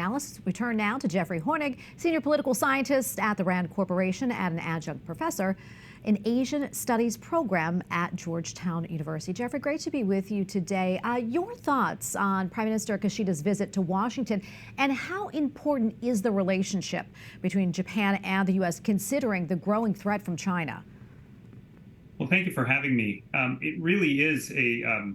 analysis. We turn now to Jeffrey Hornung, senior political scientist at the Rand Corporation and an adjunct professor in Asian Studies program at Georgetown University. Jeffrey, great to be with you today. Your thoughts on Prime Minister Kishida's visit to Washington, and how important is the relationship between Japan and the U.S. considering the growing threat from China? Well, thank you for having me. It really is a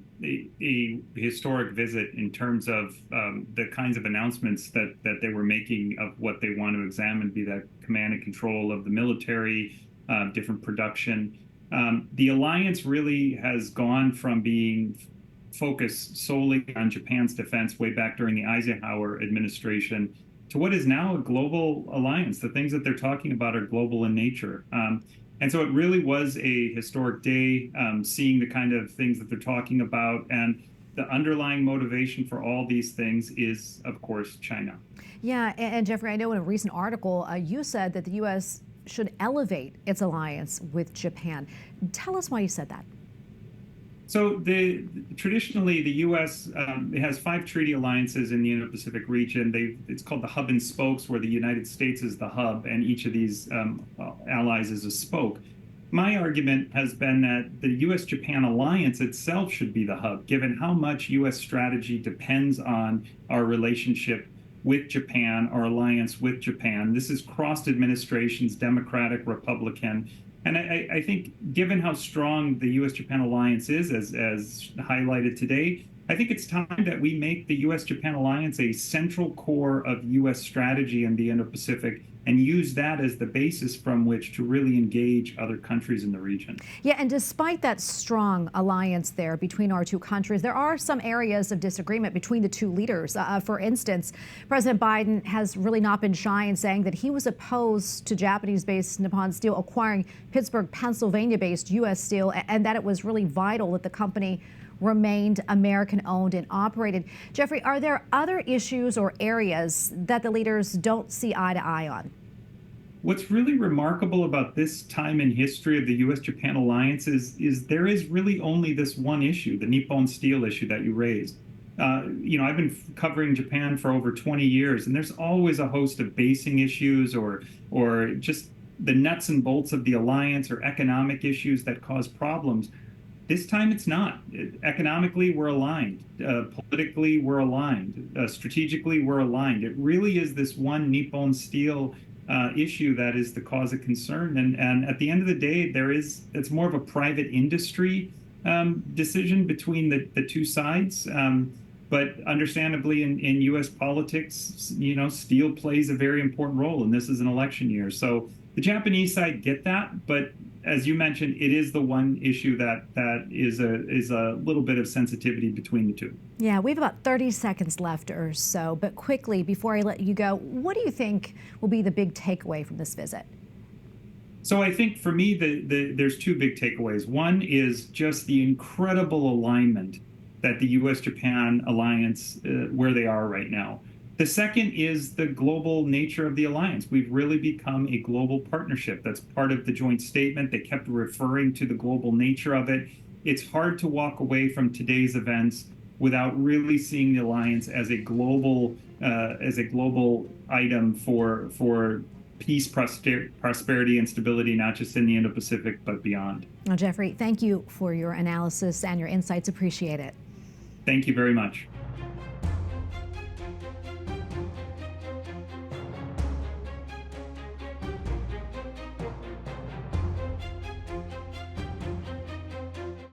historic visit in terms of the kinds of announcements that they were making of what they want to examine, be that command and control of the military, different production. The alliance really has gone from being focused solely on Japan's defense way back during the Eisenhower administration to what is now a global alliance. The things that they're talking about are global in nature. And so it really was a historic day, seeing the kind of things that they're talking about. And the underlying motivation for all these things is, of course, China. Yeah, and Jeffrey, I know in a recent article, you said that the U.S. should elevate its alliance with Japan. Tell us why you said that. So traditionally, the U.S. It has 5 treaty alliances in the Indo-Pacific region. It's called the hub and spokes, where the United States is the hub, and each of these allies is a spoke. My argument has been that the U.S.-Japan alliance itself should be the hub, given how much U.S. strategy depends on our relationship with Japan, our alliance with Japan. This has crossed administrations, Democratic, Republican. And I think, given how strong the U.S.-Japan alliance is, as highlighted today, I think it's time that we make the U.S.-Japan alliance a central core of U.S. strategy in the Indo-Pacific and use that as the basis from which to really engage other countries in the region. Yeah, and despite that strong alliance there between our two countries, there are some areas of disagreement between the two leaders. For instance, President Biden has really not been shy in saying that he was opposed to Japanese-based Nippon Steel acquiring Pittsburgh, Pennsylvania-based U.S. Steel, and that it was really vital that the company remained American-owned and operated. Jeffrey, are there other issues or areas that the leaders don't see eye to eye on? What's really remarkable about this time in history of the U.S.-Japan alliance is there is really only this one issue, the Nippon Steel issue that you raised. You know, I've been covering Japan for over 20 years, and there's always a host of basing issues or just the nuts and bolts of the alliance or economic issues that cause problems. This time it's not. Economically, we're aligned. Politically, we're aligned. Strategically, we're aligned. It really is this one Nippon Steel issue that is the cause of concern. And at the end of the day, it's more of a private industry decision between the two sides. But understandably, in U.S. politics, you know, steel plays a very important role, and this is an election year. So the Japanese side get that, but as you mentioned, it is the one issue that is a little bit of sensitivity between the two. Yeah, we have about 30 seconds left or so, but quickly, before I let you go, what do you think will be the big takeaway from this visit? So I think for me, there's 2 big takeaways. One is just the incredible alignment that the U.S.-Japan alliance, where they are right now. The second is the global nature of the alliance. We've really become a global partnership. That's part of the joint statement. They kept referring to the global nature of it. It's hard to walk away from today's events without really seeing the alliance as a global item for peace, prosperity, and stability, not just in the Indo-Pacific, but beyond. Well, Jeffrey, thank you for your analysis and your insights. Appreciate it. Thank you very much.